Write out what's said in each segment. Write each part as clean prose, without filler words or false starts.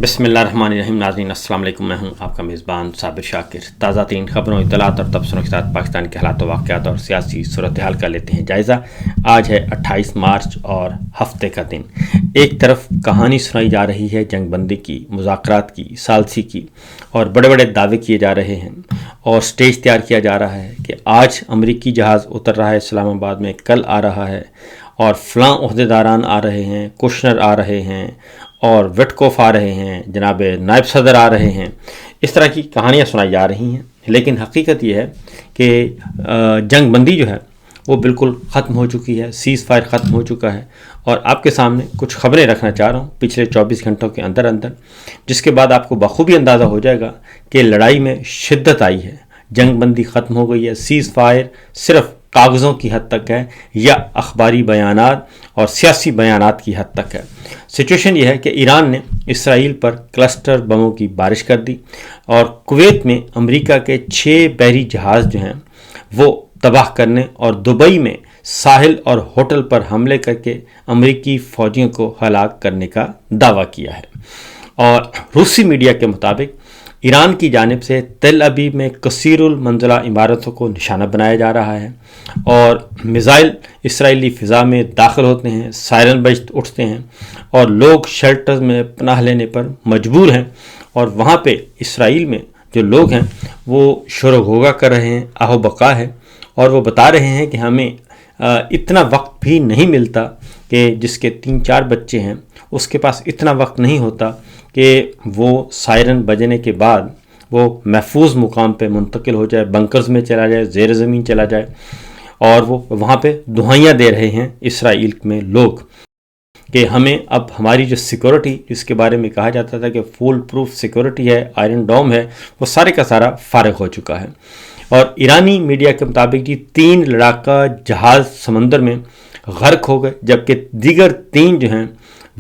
بسم اللہ الرحمن الرحیم۔ ناظرین السلام علیکم، میں ہوں آپ کا میزبان صابر شاکر۔ تازہ ترین خبروں، اطلاعات اور تبصروں کے ساتھ پاکستان کے حالات و واقعات اور سیاسی صورتحال کا لیتے ہیں جائزہ۔ آج ہے 28 مارچ اور ہفتے کا دن۔ ایک طرف کہانی سنائی جا رہی ہے جنگ بندی کی، مذاکرات کی، ثالثی کی، اور بڑے بڑے دعوے کیے جا رہے ہیں اور سٹیج تیار کیا جا رہا ہے کہ آج امریکی جہاز اتر رہا ہے اسلام آباد میں، کل آ رہا ہے، اور فلاں عہدیداران آ رہے ہیں، کوشنر آ رہے ہیں، اور وٹکوف آ رہے ہیں، جناب نائب صدر آ رہے ہیں۔ اس طرح کی کہانیاں سنائی جا رہی ہیں، لیکن حقیقت یہ ہے کہ جنگ بندی جو ہے وہ بالکل ختم ہو چکی ہے، سیز فائر ختم ہو چکا ہے۔ اور آپ کے سامنے کچھ خبریں رکھنا چاہ رہا ہوں پچھلے 24 گھنٹوں کے اندر جس کے بعد آپ کو بخوبی اندازہ ہو جائے گا کہ لڑائی میں شدت آئی ہے، جنگ بندی ختم ہو گئی ہے، سیز فائر صرف کاغذوں کی حد تک ہے یا اخباری بیانات اور سیاسی بیانات کی حد تک ہے۔ سچویشن یہ ہے کہ ایران نے اسرائیل پر کلسٹر بموں کی بارش کر دی، اور کویت میں امریکہ کے 6 بحری جہاز جو ہیں وہ تباہ کرنے اور دبئی میں ساحل اور ہوٹل پر حملے کر کے امریکی فوجیوں کو ہلاک کرنے کا دعویٰ کیا ہے۔ اور روسی میڈیا کے مطابق ایران کی جانب سے تل ابیب میں کثیر المنزلہ عمارتوں کو نشانہ بنایا جا رہا ہے، اور میزائل اسرائیلی فضا میں داخل ہوتے ہیں، سائرن بج اٹھتے ہیں، اور لوگ شیلٹرز میں پناہ لینے پر مجبور ہیں، اور وہاں پہ اسرائیل میں جو لوگ ہیں وہ شور و غوغا کر رہے ہیں، آہ و بقا ہے، اور وہ بتا رہے ہیں کہ ہمیں اتنا وقت بھی نہیں ملتا کہ جس کے 3-4 بچے ہیں اس کے پاس اتنا وقت نہیں ہوتا کہ وہ سائرن بجنے کے بعد وہ محفوظ مقام پہ منتقل ہو جائے، بنکرز میں چلا جائے، زیر زمین چلا جائے، اور وہ وہاں پہ دہائیاں دے رہے ہیں اسرائیل میں لوگ کہ ہمیں اب ہماری جو سیکورٹی، جس کے بارے میں کہا جاتا تھا کہ فول پروف سیکورٹی ہے، آئرن ڈوم ہے، وہ سارے کا سارا فارغ ہو چکا ہے۔ اور ایرانی میڈیا کے مطابق 3 لڑاکا جہاز سمندر میں غرق ہو گئے، جبکہ دیگر 3 جو ہیں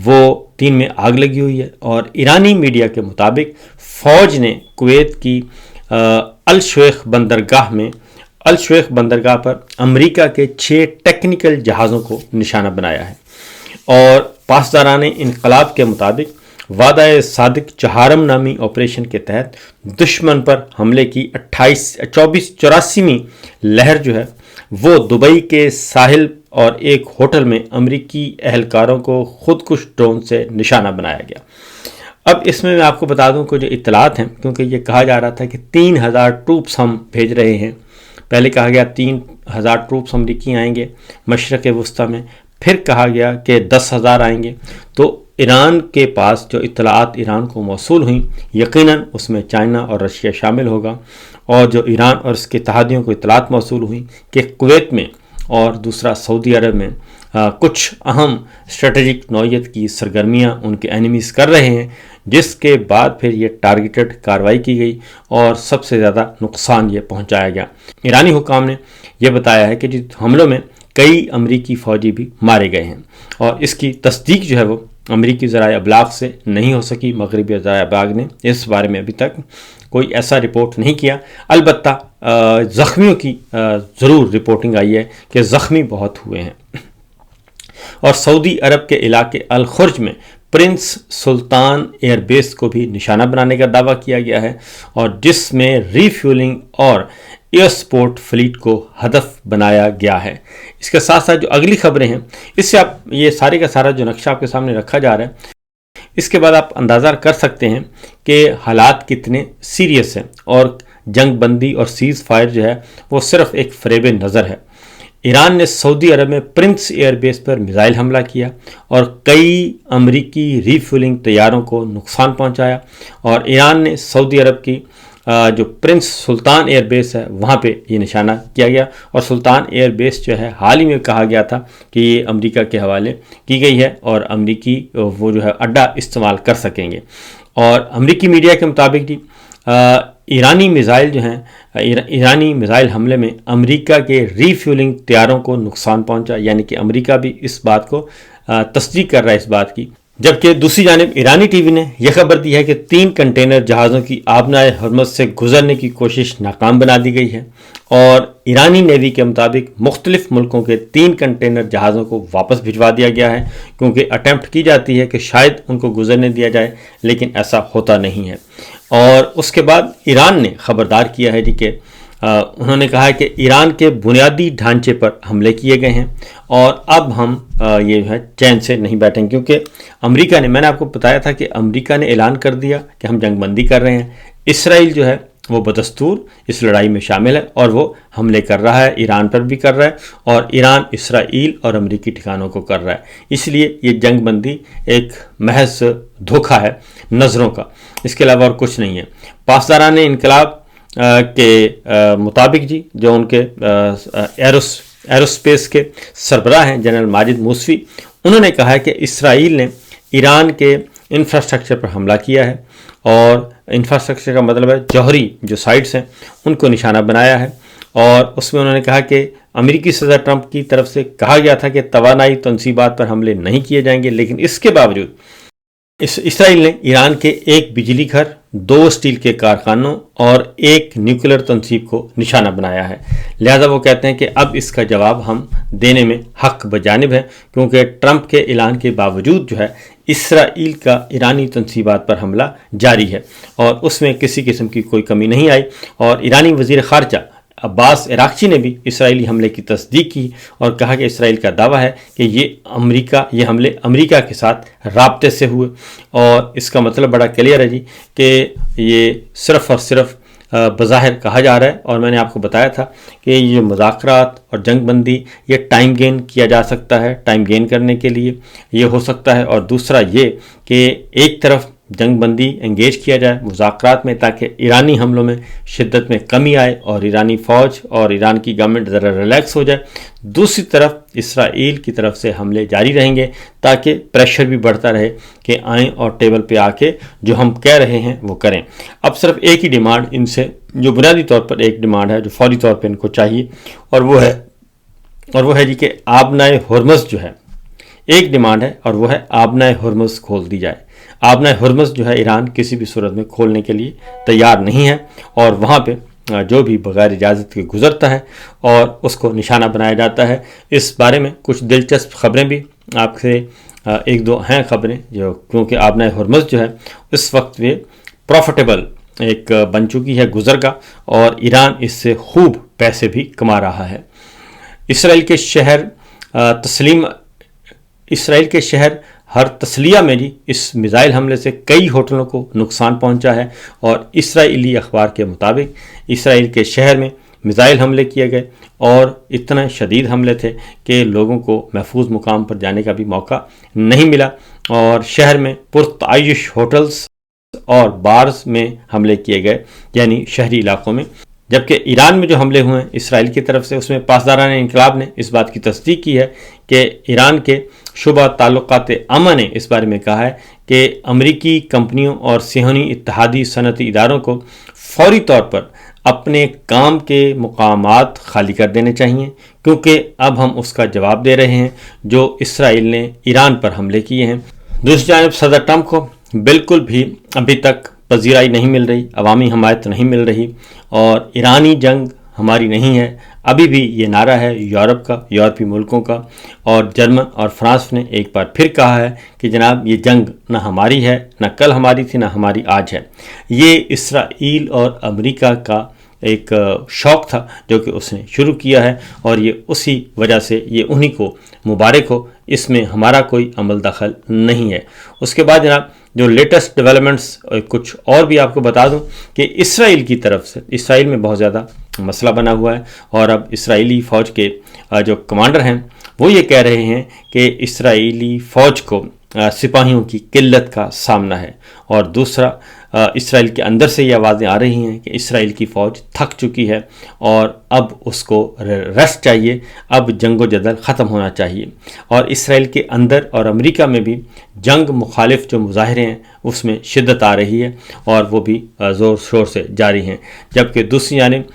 وہ 3 میں آگ لگی ہوئی ہے۔ اور ایرانی میڈیا کے مطابق فوج نے کویت کی الشویخ بندرگاہ پر امریکہ کے 6 ٹیکنیکل جہازوں کو نشانہ بنایا ہے۔ اور پاسداران انقلاب کے مطابق وعدہ صادق چہارم نامی آپریشن کے تحت دشمن پر حملے کی 84ویں لہر جو ہے وہ دبئی کے ساحل اور ایک ہوٹل میں امریکی اہلکاروں کو خودکش ڈرون سے نشانہ بنایا گیا۔ اب اس میں آپ کو بتا دوں کہ جو اطلاعات ہیں، کیونکہ یہ کہا جا رہا تھا کہ 3000 ٹروپس ہم بھیج رہے ہیں، پہلے کہا گیا 3000 ٹروپس امریکی آئیں گے مشرق وسطیٰ میں، پھر کہا گیا کہ 10,000 آئیں گے۔ تو ایران کے پاس جو اطلاعات ایران کو موصول ہوئیں، یقیناً اس میں چائنا اور رشیا شامل ہوگا، اور جو ایران اور اس کے اتحادیوں کو اطلاعات موصول ہوئیں کہ کویت میں اور دوسرا سعودی عرب میں کچھ اہم اسٹریٹجک نوعیت کی سرگرمیاں ان کے اینیمیز کر رہے ہیں، جس کے بعد پھر یہ ٹارگیٹڈ کارروائی کی گئی اور سب سے زیادہ نقصان یہ پہنچایا گیا۔ ایرانی حکام نے یہ بتایا ہے کہ جن حملوں میں کئی امریکی فوجی بھی مارے گئے ہیں، اور اس کی تصدیق جو ہے وہ امریکی ذرائع ابلاغ سے نہیں ہو سکی۔ مغربی ذرائع ابلاغ نے اس بارے میں ابھی تک کوئی ایسا رپورٹ نہیں کیا، البتہ زخمیوں کی ضرور رپورٹنگ آئی ہے کہ زخمی بہت ہوئے ہیں۔ اور سعودی عرب کے علاقے الخرج میں پرنس سلطان ایئر بیس کو بھی نشانہ بنانے کا دعویٰ کیا گیا ہے، اور جس میں ری فیولنگ اور ایئر سپورٹ فلیٹ کو ہدف بنایا گیا ہے۔ اس کے ساتھ ساتھ جو اگلی خبریں ہیں، اس سے آپ یہ سارے کا سارا جو نقشہ آپ کے سامنے رکھا جا رہا ہے، اس کے بعد آپ اندازہ کر سکتے ہیں کہ حالات کتنے سیریس ہیں، اور جنگ بندی اور سیز فائر جو ہے وہ صرف ایک فریب نظر ہے۔ ایران نے سعودی عرب میں پرنس ایئر بیس پر میزائل حملہ کیا اور کئی امریکی ری فیولنگ طیاروں کو نقصان پہنچایا، اور ایران نے سعودی عرب کی جو پرنس سلطان ایئر بیس ہے وہاں پہ یہ نشانہ کیا گیا، اور سلطان ایئر بیس جو ہے حال ہی میں کہا گیا تھا کہ یہ امریکہ کے حوالے کی گئی ہے، اور امریکی وہ جو ہے اڈا استعمال کر سکیں گے۔ اور امریکی میڈیا کے مطابق ایرانی میزائل جو ہیں، ایرانی میزائل حملے میں امریکہ کے ری فیولنگ طیاروں کو نقصان پہنچا، یعنی کہ امریکہ بھی اس بات کو تصدیق کر رہا ہے اس بات کی۔ جبکہ دوسری جانب ایرانی ٹی وی نے یہ خبر دی ہے کہ 3 کنٹینر جہازوں کی آبنائے ہرمز سے گزرنے کی کوشش ناکام بنا دی گئی ہے، اور ایرانی نیوی کے مطابق مختلف ملکوں کے 3 کنٹینر جہازوں کو واپس بھجوا دیا گیا ہے، کیونکہ اٹیمپٹ کی جاتی ہے کہ شاید ان کو گزرنے دیا جائے، لیکن ایسا ہوتا نہیں ہے۔ اور اس کے بعد ایران نے خبردار کیا ہے کہ انہوں نے کہا ہے کہ ایران کے بنیادی ڈھانچے پر حملے کیے گئے ہیں، اور اب ہم یہ ہے چین سے نہیں بیٹھیں، کیونکہ امریکہ نے، میں نے آپ کو بتایا تھا کہ امریکہ نے اعلان کر دیا کہ ہم جنگ بندی کر رہے ہیں۔ اسرائیل جو ہے وہ بدستور اس لڑائی میں شامل ہے، اور وہ حملے کر رہا ہے، ایران پر بھی کر رہا ہے، اور ایران اسرائیل اور امریکی ٹھکانوں کو کر رہا ہے۔ اس لیے یہ جنگ بندی ایک محض دھوکہ ہے نظروں کا، اس کے علاوہ اور کچھ نہیں ہے۔ پاسداران انقلاب کے مطابق جو ان کے ایروسپیس کے سربراہ ہیں جنرل ماجد موسوی، انہوں نے کہا ہے کہ اسرائیل نے ایران کے انفراسٹرکچر پر حملہ کیا ہے، اور انفراسٹرکچر کا مطلب ہے جوہری جو سائٹس ہیں ان کو نشانہ بنایا ہے۔ اور اس میں انہوں نے کہا کہ امریکی صدر ٹرمپ کی طرف سے کہا گیا تھا کہ توانائی تنصیبات پر حملے نہیں کیے جائیں گے، لیکن اس کے باوجود اسرائیل نے ایران کے 1 بجلی گھر، 2 اسٹیل کے کارخانوں اور 1 نیوکلیر تنصیب کو نشانہ بنایا ہے۔ لہذا وہ کہتے ہیں کہ اب اس کا جواب ہم دینے میں حق بجانب ہے، کیونکہ ٹرمپ کے اعلان کے باوجود جو ہے اسرائیل کا ایرانی تنصیبات پر حملہ جاری ہے، اور اس میں کسی قسم کی کوئی کمی نہیں آئی۔ اور ایرانی وزیر خارجہ عباس عراقچی نے بھی اسرائیلی حملے کی تصدیق کی، اور کہا کہ اسرائیل کا دعویٰ ہے کہ یہ حملے امریکہ کے ساتھ رابطے سے ہوئے، اور اس کا مطلب بڑا کلیئر ہے کہ یہ صرف اور صرف بظاہر کہا جا رہا ہے۔ اور میں نے آپ کو بتایا تھا کہ یہ مذاکرات اور جنگ بندی یہ ٹائم گین کیا جا سکتا ہے، ٹائم گین کرنے کے لیے یہ ہو سکتا ہے، اور دوسرا یہ کہ ایک طرف جنگ بندی انگیج کیا جائے مذاکرات میں، تاکہ ایرانی حملوں میں شدت میں کمی آئے اور ایرانی فوج اور ایران کی گورنمنٹ ذرا ریلیکس ہو جائے۔ دوسری طرف اسرائیل کی طرف سے حملے جاری رہیں گے، تاکہ پریشر بھی بڑھتا رہے کہ آئیں اور ٹیبل پہ آ کے جو ہم کہہ رہے ہیں وہ کریں۔ اب صرف ایک ہی ڈیمانڈ ان سے، جو بنیادی طور پر ایک ڈیمانڈ ہے جو فوری طور پہ ان کو چاہیے، اور وہ ہے کہ آبنائے ہرمز جو ہے، ایک ڈیمانڈ ہے، اور وہ ہے آبنائے ہرمز کھول دی جائے۔ آبنائے ہرمز جو ہے ایران کسی بھی صورت میں کھولنے کے لیے تیار نہیں ہے، اور وہاں پہ جو بھی بغیر اجازت کے گزرتا ہے اور اس کو نشانہ بنایا جاتا ہے۔ اس بارے میں کچھ دلچسپ خبریں بھی آپ سے 1-2 ہیں خبریں، جو کیونکہ آبنائے ہرمز جو ہے اس وقت وہ پروفیٹیبل ایک بن چکی ہے، گزرگاہ، اور ایران اس سے خوب پیسے بھی کما رہا ہے۔ اسرائیل کے شہر ہر تسلیہ میں اس میزائل حملے سے کئی ہوٹلوں کو نقصان پہنچا ہے، اور اسرائیلی اخبار کے مطابق اسرائیل کے شہر میں میزائل حملے کیے گئے، اور اتنے شدید حملے تھے کہ لوگوں کو محفوظ مقام پر جانے کا بھی موقع نہیں ملا، اور شہر میں پرتعیش ہوٹلز اور بارز میں حملے کیے گئے، یعنی شہری علاقوں میں۔ جبکہ ایران میں جو حملے ہوئے ہیں اسرائیل کی طرف سے، اس میں پاسداران انقلاب نے اس بات کی تصدیق کی ہے کہ ایران کے شعبہ تعلقات عامہ نے اس بارے میں کہا ہے کہ امریکی کمپنیوں اور صہیونی اتحادی صنعتی اداروں کو فوری طور پر اپنے کام کے مقامات خالی کر دینے چاہیے، کیونکہ اب ہم اس کا جواب دے رہے ہیں جو اسرائیل نے ایران پر حملے کیے ہیں۔ دوسری جانب صدر ٹرمپ کو بالکل بھی ابھی تک پذیرائی نہیں مل رہی، عوامی حمایت نہیں مل رہی، اور ایرانی جنگ ہماری نہیں ہے۔ ابھی بھی یہ نعرہ ہے یورپ کا، یورپی ملکوں کا، اور جرمن اور فرانس نے ایک بار پھر کہا ہے کہ جناب یہ جنگ نہ ہماری ہے، نہ کل ہماری تھی، نہ ہماری آج ہے۔ یہ اسرائیل اور امریکہ کا ایک شوق تھا جو کہ اس نے شروع کیا ہے، اور یہ اسی وجہ سے یہ انہی کو مبارک ہو، اس میں ہمارا کوئی عمل دخل نہیں ہے۔ اس کے بعد جناب جو لیٹسٹ ڈیولپمنٹس کچھ اور بھی آپ کو بتا دوں کہ اسرائیل کی طرف سے، اسرائیل میں بہت زیادہ مسئلہ بنا ہوا ہے، اور اب اسرائیلی فوج کے جو کمانڈر ہیں وہ یہ کہہ رہے ہیں کہ اسرائیلی فوج کو سپاہیوں کی قلت کا سامنا ہے، اور دوسرا اسرائیل کے اندر سے یہ آوازیں آ رہی ہیں کہ اسرائیل کی فوج تھک چکی ہے اور اب اس کو ریسٹ چاہیے، اب جنگ و جدل ختم ہونا چاہیے۔ اور اسرائیل کے اندر اور امریکہ میں بھی جنگ مخالف جو مظاہرے ہیں اس میں شدت آ رہی ہے، اور وہ بھی زور شور سے جاری ہیں۔ جبکہ دوسری جانب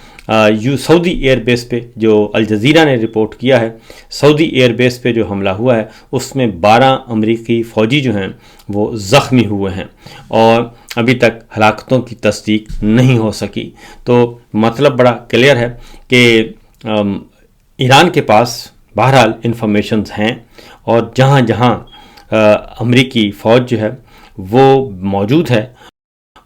سعودی ایئر بیس پہ جو الجزیرہ نے رپورٹ کیا ہے، سعودی ایئر بیس پہ جو حملہ ہوا ہے اس میں 12 امریکی فوجی جو ہیں وہ زخمی ہوئے ہیں، اور ابھی تک ہلاکتوں کی تصدیق نہیں ہو سکی۔ تو مطلب بڑا کلیئر ہے کہ ایران کے پاس بہرحال انفارمیشنز ہیں، اور جہاں جہاں امریکی فوج جو ہے وہ موجود ہے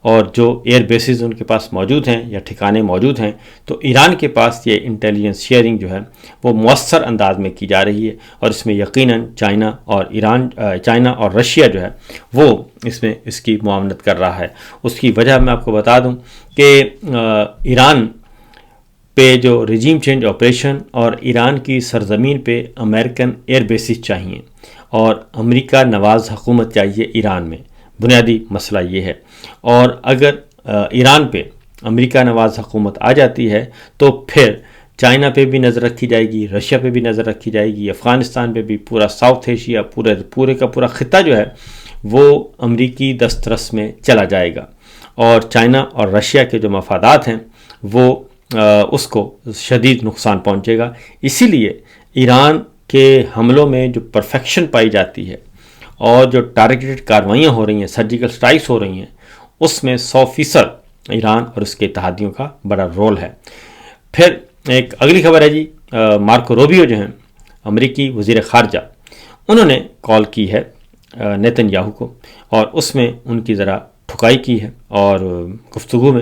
اور جو ایئر بیسز ان کے پاس موجود ہیں یا ٹھکانے موجود ہیں، تو ایران کے پاس یہ انٹیلیجنس شیئرنگ جو ہے وہ مؤثر انداز میں کی جا رہی ہے، اور اس میں یقیناً چائنا اور رشیا جو ہے وہ اس میں اس کی معاونت کر رہا ہے۔ اس کی وجہ میں آپ کو بتا دوں کہ ایران پہ جو رجیم چینج آپریشن اور ایران کی سرزمین پہ امریکن ایئر بیسز چاہیے اور امریکہ نواز حکومت چاہیے ایران میں، بنیادی مسئلہ یہ ہے۔ اور اگر ایران پہ امریکہ نواز حکومت آ جاتی ہے تو پھر چائنا پہ بھی نظر رکھی جائے گی، رشیا پہ بھی نظر رکھی جائے گی، افغانستان پہ بھی، پورا ساؤتھ ایشیا، پورے کا پورا خطہ جو ہے وہ امریکی دسترس میں چلا جائے گا، اور چائنا اور رشیا کے جو مفادات ہیں وہ اس کو شدید نقصان پہنچے گا۔ اسی لیے ایران کے حملوں میں جو پرفیکشن پائی جاتی ہے اور جو ٹارگیٹڈ کاروائیاں ہو رہی ہیں، سرجیکل سٹرائکس ہو رہی ہیں، اس میں 100% ایران اور اس کے اتحادیوں کا بڑا رول ہے۔ پھر ایک اگلی خبر ہے جی، مارکو روبیو جو ہیں امریکی وزیر خارجہ، انہوں نے کال کی ہے نیتن یاہو کو، اور اس میں ان کی ذرا ٹھکائی کی ہے اور گفتگو میں،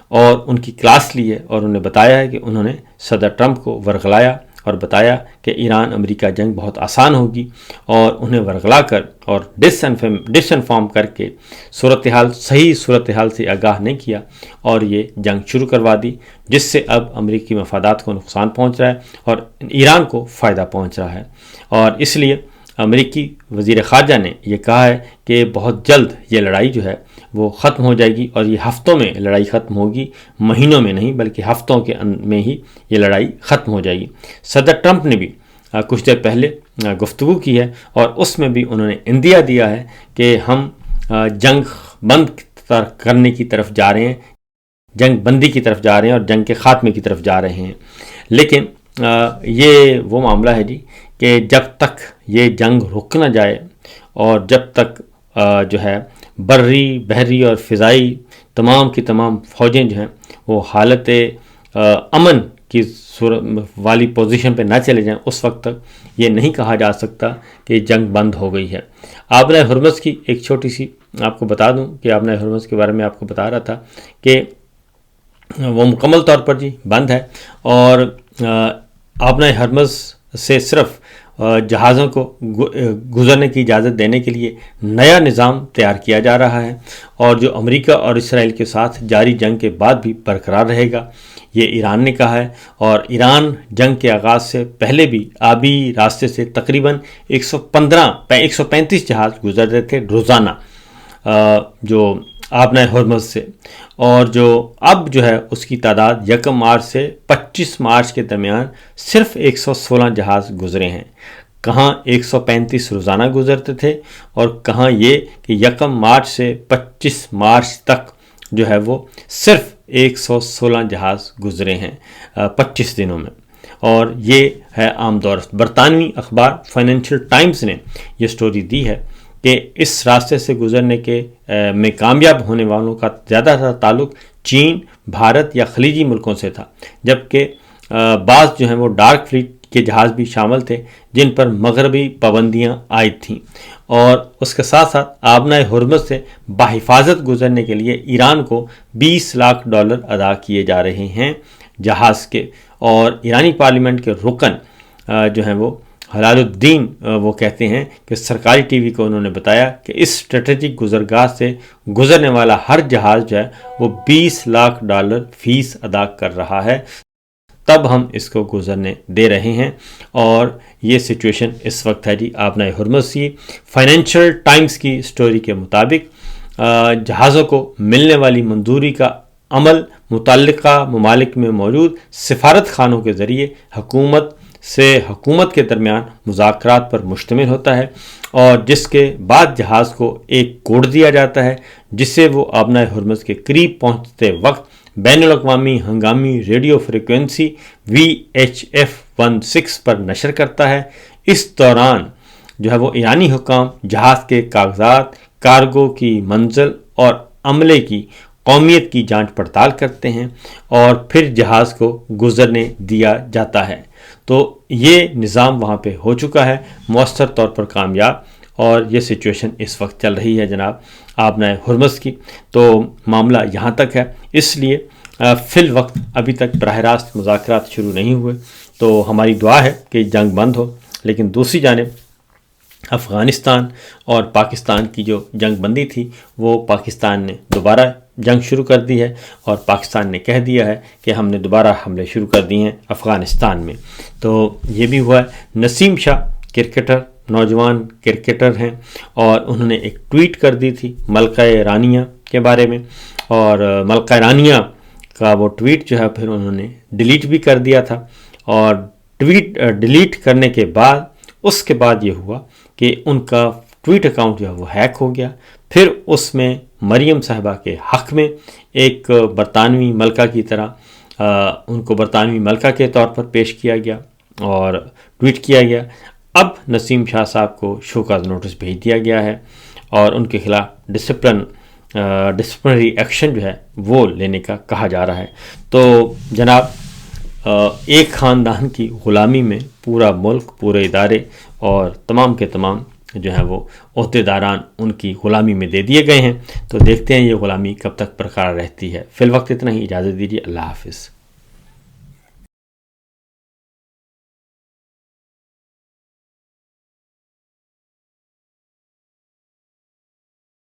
اور ان کی کلاس لی ہے، اور انہوں نے بتایا ہے کہ انہوں نے صدر ٹرمپ کو ورغلایا اور بتایا کہ ایران امریکہ جنگ بہت آسان ہوگی، اور انہیں ورغلا کر اور ڈس انفارم کر کے صحیح صورتحال سے آگاہ نہیں کیا، اور یہ جنگ شروع کروا دی، جس سے اب امریکی مفادات کو نقصان پہنچ رہا ہے اور ایران کو فائدہ پہنچ رہا ہے۔ اور اس لیے امریکی وزیر خارجہ نے یہ کہا ہے کہ بہت جلد یہ لڑائی جو ہے وہ ختم ہو جائے گی، اور یہ ہفتوں میں لڑائی ختم ہوگی، مہینوں میں نہیں بلکہ ہفتوں کے میں ہی یہ لڑائی ختم ہو جائے گی۔ صدر ٹرمپ نے بھی کچھ دیر پہلے گفتگو کی ہے، اور اس میں بھی انہوں نے اندیا دیا ہے کہ ہم جنگ بند کرنے کی طرف جا رہے ہیں، جنگ بندی کی طرف جا رہے ہیں اور جنگ کے خاتمے کی طرف جا رہے ہیں۔ لیکن یہ وہ معاملہ ہے جی کہ جب تک یہ جنگ رک نہ جائے، اور جب تک جو ہے بری، بحری اور فضائی تمام کی تمام فوجیں جو ہیں وہ حالت امن کی والی پوزیشن پہ نہ چلے جائیں، اس وقت تک یہ نہیں کہا جا سکتا کہ جنگ بند ہو گئی ہے۔ آبنۂ ہرمز کی ایک چھوٹی سی آپ کو بتا دوں کہ آبنۂ ہرمز کے بارے میں آپ کو بتا رہا تھا کہ وہ مکمل طور پر جی بند ہے، اور آبنۂ ہرمز سے صرف جہازوں کو گزرنے کی اجازت دینے کے لیے نیا نظام تیار کیا جا رہا ہے، اور جو امریکہ اور اسرائیل کے ساتھ جاری جنگ کے بعد بھی برقرار رہے گا، یہ ایران نے کہا ہے۔ اور ایران جنگ کے آغاز سے پہلے بھی آبی راستے سے تقریباً 135 جہاز گزرتے تھے روزانہ جو آبنۂ ہرمز سے، اور جو اب جو ہے اس کی تعداد 1 مارچ سے 25 مارچ کے درمیان صرف 116 جہاز گزرے ہیں۔ کہاں 135 روزانہ گزرتے تھے، اور کہاں یہ کہ 1 مارچ سے 25 مارچ تک جو ہے وہ صرف 116 جہاز گزرے ہیں 25 دنوں میں۔ اور یہ ہے عام دور۔ برطانوی اخبار فائنینشیل ٹائمز نے یہ سٹوری دی ہے کہ اس راستے سے گزرنے کے میں کامیاب ہونے والوں کا زیادہ تر تعلق چین، بھارت یا خلیجی ملکوں سے تھا، جبکہ بعض جو ہیں وہ ڈارک فلیٹ کے جہاز بھی شامل تھے جن پر مغربی پابندیاں عائد تھیں۔ اور اس کے ساتھ ساتھ آبنۂ ہرمز سے بحفاظت گزرنے کے لیے ایران کو $20 لاکھ ادا کیے جا رہے ہیں جہاز کے۔ اور ایرانی پارلیمنٹ کے رکن جو ہیں وہ حلال الدین وہ کہتے ہیں کہ سرکاری ٹی وی کو انہوں نے بتایا کہ اس اسٹریٹجک گزرگاہ سے گزرنے والا ہر جہاز جو ہے وہ $20 لاکھ فیس ادا کر رہا ہے، تب ہم اس کو گزرنے دے رہے ہیں۔ اور یہ سچویشن اس وقت ہے جی آبنۂ ہرمز کی۔ فائنینشیل ٹائمز کی سٹوری کے مطابق جہازوں کو ملنے والی منظوری کا عمل متعلقہ ممالک میں موجود سفارت خانوں کے ذریعے حکومت سے حکومت کے درمیان مذاکرات پر مشتمل ہوتا ہے، اور جس کے بعد جہاز کو ایک کوڈ دیا جاتا ہے جسے وہ آبنۂ ہرمز کے قریب پہنچتے وقت بین الاقوامی ہنگامی ریڈیو فریکوینسی VHF 16 پر نشر کرتا ہے۔ اس دوران جو ہے وہ ایرانی حکام جہاز کے کاغذات، کارگو کی منزل اور عملے کی قومیت کی جانچ پڑتال کرتے ہیں اور پھر جہاز کو گزرنے دیا جاتا ہے۔ تو یہ نظام وہاں پہ ہو چکا ہے، مؤثر طور پر کامیاب، اور یہ سچویشن اس وقت چل رہی ہے جناب آبنائے ہرمز کی۔ تو معاملہ یہاں تک ہے، اس لیے فی الوقت ابھی تک براہ راست مذاکرات شروع نہیں ہوئے۔ تو ہماری دعا ہے کہ جنگ بند ہو، لیکن دوسری جانب افغانستان اور پاکستان کی جو جنگ بندی تھی وہ پاکستان نے دوبارہ جنگ شروع کر دی ہے، اور پاکستان نے کہہ دیا ہے کہ ہم نے دوبارہ حملے شروع کر دیے ہیں افغانستان میں۔ تو یہ بھی ہوا ہے۔ نسیم شاہ کرکٹر، نوجوان کرکٹر ہیں، اور انہوں نے ایک ٹویٹ کر دی تھی ملکہ رانیہ کے بارے میں، اور ملکہ رانیہ کا وہ ٹویٹ جو ہے پھر انہوں نے ڈیلیٹ بھی کر دیا تھا، اور ٹویٹ ڈیلیٹ کرنے کے بعد اس کے بعد یہ ہوا کہ ان کا ٹویٹ اکاؤنٹ جو ہے وہ ہیک ہو گیا۔ پھر اس میں مریم صاحبہ کے حق میں ایک برطانوی ملکہ کی طرح ان کو برطانوی ملکہ کے طور پر پیش کیا گیا اور ٹویٹ کیا گیا۔ اب نسیم شاہ صاحب کو شو کاز نوٹس بھیج دیا گیا ہے، اور ان کے خلاف ڈسپلنری ایکشن جو ہے وہ لینے کا کہا جا رہا ہے۔ تو جناب ایک خاندان کی غلامی میں پورا ملک، پورے ادارے اور تمام کے تمام جو ہیں وہ عہدیداران ان کی غلامی میں دے دیے گئے ہیں۔ تو دیکھتے ہیں یہ غلامی کب تک برقرار رہتی ہے۔ فی الوقت اتنا ہی، اجازت دیجیے، اللہ حافظ۔